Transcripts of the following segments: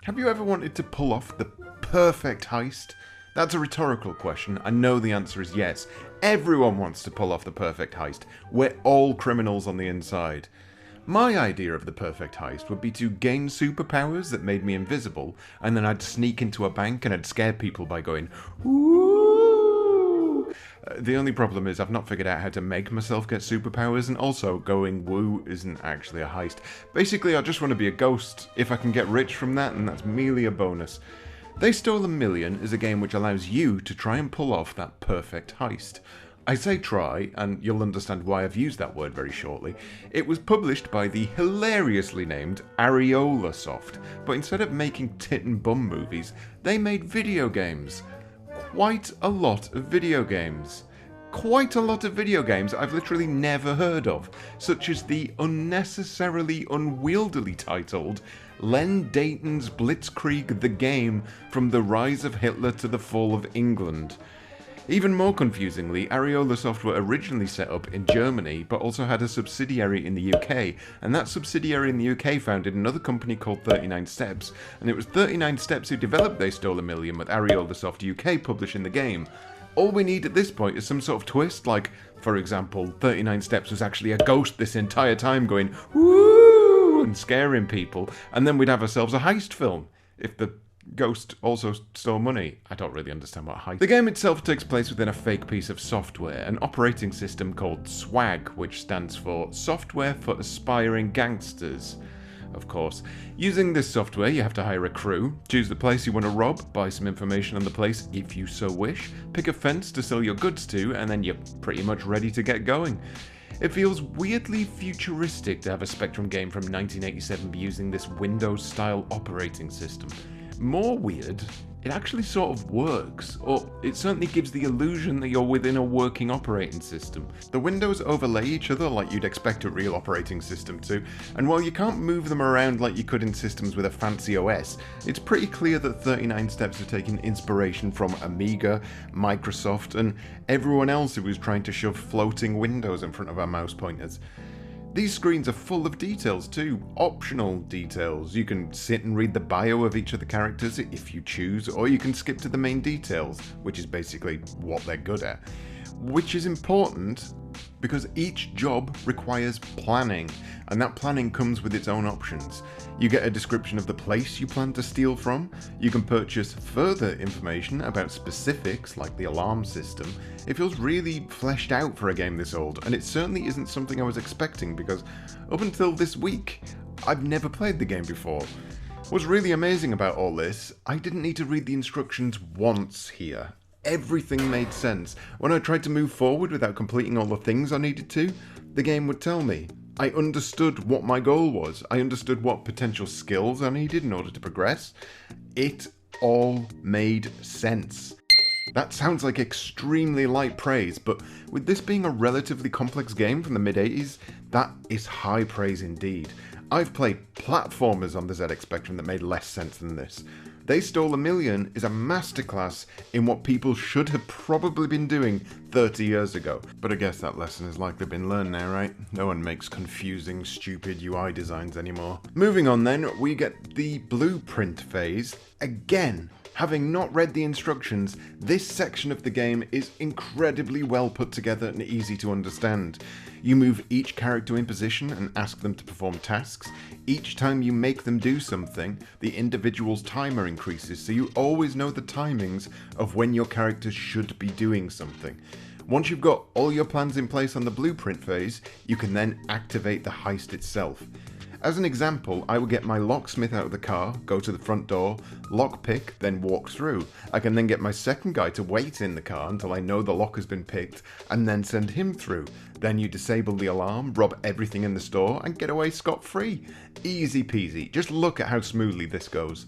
Have you ever wanted to pull off the perfect heist? That's a rhetorical question. I know the answer is yes. Everyone wants to pull off the perfect heist. We're all criminals on the inside. My idea of the perfect heist would be to gain superpowers that made me invisible, and then I'd sneak into a bank and I'd scare people by going, woo! The only problem is I've not figured out how to make myself get superpowers, and also going woo isn't actually a heist. Basically, I just want to be a ghost. If I can get rich from that, then that's merely a bonus. They Stole $1 Million is a game which allows you to try and pull off that perfect heist. I say try, and you'll understand why I've used that word very shortly. It was published by the hilariously named Areola Soft, but instead of making tit and bum movies, they made video games. Quite a lot of video games. Quite a lot of video games I've literally never heard of, such as the unnecessarily unwieldily titled Len Dayton's Blitzkrieg the Game from the Rise of Hitler to the Fall of England. Even more confusingly, Areola Soft were originally set up in Germany, but also had a subsidiary in the UK, and that subsidiary in the UK founded another company called 39 Steps, and it was 39 Steps who developed They Stole $1 Million, with Areola Soft UK publishing the game. All we need at this point is some sort of twist, like, for example, 39 Steps was actually a ghost this entire time going, woo, and scaring people, and then we'd have ourselves a heist film, if the ghost also stole money. I don't really understand what heist. The game itself takes place within a fake piece of software, an operating system called SWAG, which stands for Software for Aspiring Gangsters. Of course, using this software you have to hire a crew, choose the place you want to rob, buy some information on the place if you so wish, pick a fence to sell your goods to, and then you're pretty much ready to get going. It feels weirdly futuristic to have a Spectrum game from 1987 be using this Windows-style operating system. More weird, it actually sort of works, or it certainly gives the illusion that you're within a working operating system. The windows overlay each other like you'd expect a real operating system to, and while you can't move them around like you could in systems with a fancy OS, it's pretty clear that 39 Steps have taken inspiration from Amiga, Microsoft, and everyone else who was trying to shove floating windows in front of our mouse pointers. These screens are full of details too, optional details. You can sit and read the bio of each of the characters if you choose, or you can skip to the main details, which is basically what they're good at. Which is important because each job requires planning, and that planning comes with its own options. You get a description of the place you plan to steal from, you can purchase further information about specifics like the alarm system. It feels really fleshed out for a game this old, and it certainly isn't something I was expecting because up until this week, I've never played the game before. What's really amazing about all this, I didn't need to read the instructions once here. Everything made sense. When I tried to move forward without completing all the things I needed to, the game would tell me. I understood what my goal was. I understood what potential skills I needed in order to progress. It all made sense. That sounds like extremely light praise, but with this being a relatively complex game from the mid-80s, that is high praise indeed. I've played platformers on the ZX Spectrum that made less sense than this. They Stole $1 Million is a masterclass in what people should have probably been doing 30 years ago. But I guess that lesson has likely been learned now, right? No one makes confusing, stupid UI designs anymore. Moving on then, we get the blueprint phase. Again, having not read the instructions, this section of the game is incredibly well put together and easy to understand. You move each character in position and ask them to perform tasks. Each time you make them do something, the individual's timer increases, so you always know the timings of when your character should be doing something. Once you've got all your plans in place on the blueprint phase, you can then activate the heist itself. As an example, I will get my locksmith out of the car, go to the front door, lockpick, then walk through. I can then get my second guy to wait in the car until I know the lock has been picked, and then send him through. Then you disable the alarm, rob everything in the store, and get away scot-free. Easy peasy. Just look at how smoothly this goes.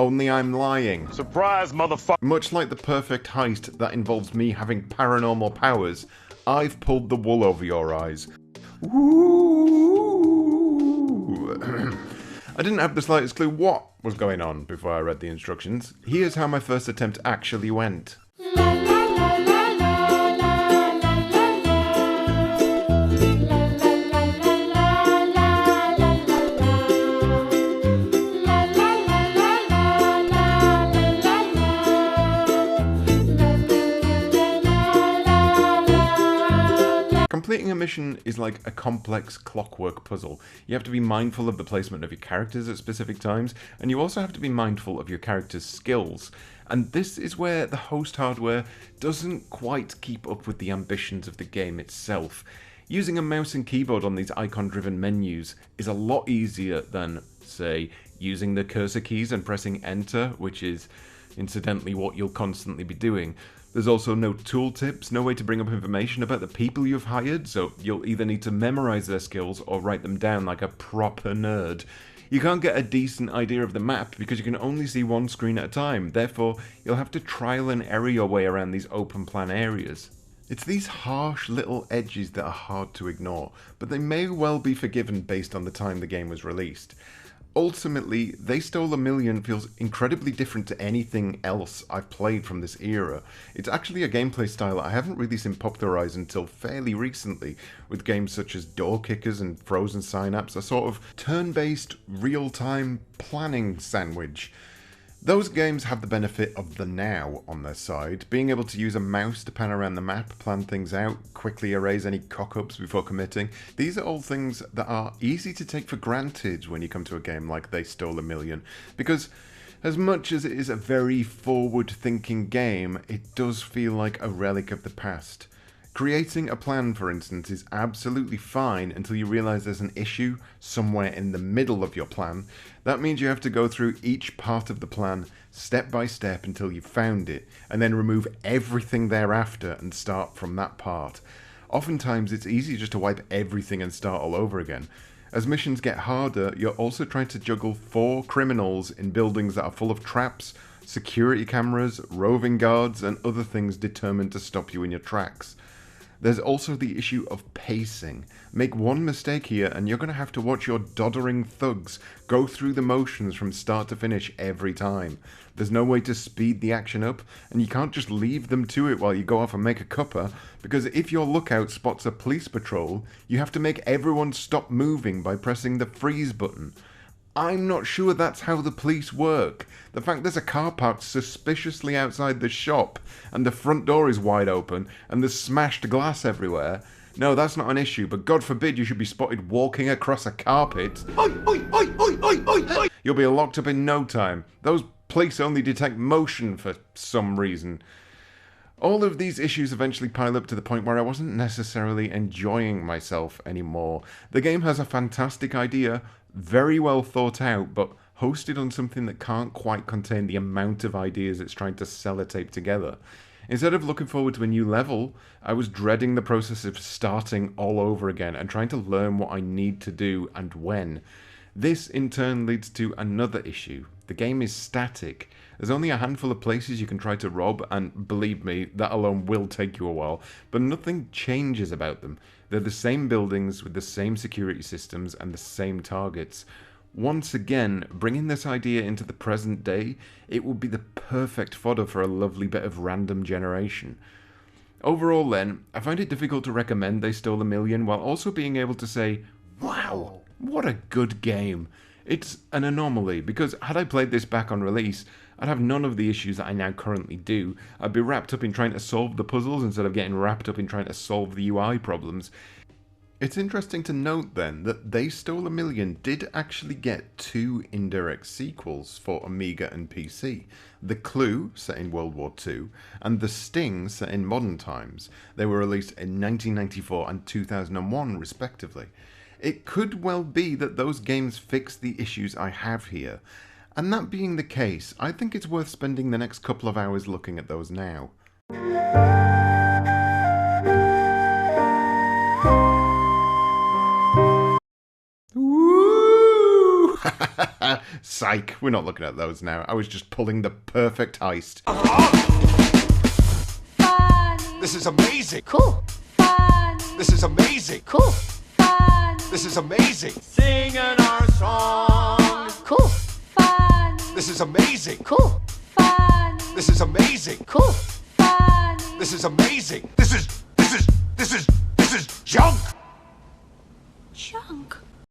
only I'm lying. Surprise, motherfucker! Much like the perfect heist that involves me having paranormal powers, I've pulled the wool over your eyes. Ooh. I didn't have the slightest clue what was going on before I read the instructions. Here's how my first attempt actually went. Completing a mission is like a complex clockwork puzzle. You have to be mindful of the placement of your characters at specific times, and you also have to be mindful of your character's skills. And this is where the host hardware doesn't quite keep up with the ambitions of the game itself. Using a mouse and keyboard on these icon-driven menus is a lot easier than, say, using the cursor keys and pressing enter, which is incidentally what you'll constantly be doing. There's also no tooltips, no way to bring up information about the people you've hired, so you'll either need to memorize their skills or write them down like a proper nerd. You can't get a decent idea of the map because you can only see one screen at a time, therefore you'll have to trial and error your way around these open plan areas. It's these harsh little edges that are hard to ignore, but they may well be forgiven based on the time the game was released. Ultimately, They Stole a Million feels incredibly different to anything else I've played from this era. It's actually a gameplay style I haven't really seen popularized until fairly recently, with games such as Door Kickers and Frozen Synapse, a sort of turn-based, real-time planning sandwich. Those games have the benefit of the now on their side, being able to use a mouse to pan around the map, plan things out, quickly erase any cock-ups before committing. These are all things that are easy to take for granted when you come to a game like They Stole a Million, because as much as it is a very forward-thinking game, it does feel like a relic of the past. Creating a plan, for instance, is absolutely fine until you realize there's an issue somewhere in the middle of your plan. That means you have to go through each part of the plan step by step until you've found it, and then remove everything thereafter and start from that part. Oftentimes it's easy just to wipe everything and start all over again. As missions get harder, you're also trying to juggle 4 criminals in buildings that are full of traps, security cameras, roving guards, and other things determined to stop you in your tracks. There's also the issue of pacing. Make one mistake here and you're going to have to watch your doddering thugs go through the motions from start to finish every time. There's no way to speed the action up, and you can't just leave them to it while you go off and make a cuppa, because if your lookout spots a police patrol, you have to make everyone stop moving by pressing the freeze button. I'm not sure that's how the police work. The fact there's a car parked suspiciously outside the shop, and the front door is wide open, and there's smashed glass everywhere. No, that's not an issue, but God forbid you should be spotted walking across a carpet. Oi, oi, oi, oi, oi, oi, oi. You'll be locked up in no time. Those police only detect motion for some reason. All of these issues eventually pile up to the point where I wasn't necessarily enjoying myself anymore. The game has a fantastic idea, very well thought out, but hosted on something that can't quite contain the amount of ideas it's trying to sellotape together. Instead of looking forward to a new level, I was dreading the process of starting all over again and trying to learn what I need to do and when. This in turn leads to another issue. The game is static. There's only a handful of places you can try to rob, and believe me, that alone will take you a while, but nothing changes about them. They're the same buildings with the same security systems and the same targets. Once again, bringing this idea into the present day, it would be the perfect fodder for a lovely bit of random generation. Overall then, I find it difficult to recommend They Stole a Million while also being able to say, wow, what a good game. It's an anomaly, because had I played this back on release, I'd have none of the issues that I now currently do. I'd be wrapped up in trying to solve the puzzles instead of getting wrapped up in trying to solve the UI problems. It's interesting to note then that They Stole a Million did actually get 2 indirect sequels for Amiga and PC. The Clue, set in World War II, and The Sting, set in modern times. They were released in 1994 and 2001 respectively. It could well be that those games fix the issues I have here. And that being the case, I think it's worth spending the next couple of hours looking at those now. Woo! Psych, we're not looking at those now. I was just pulling the perfect heist. Funny. This is amazing. Cool. Funny. This is amazing. Cool. Funny. This is amazing. Singing our song. Cool. Funny. This is amazing. Cool. Funny. This is amazing. Cool. Funny. This is amazing. This is junk. Junk.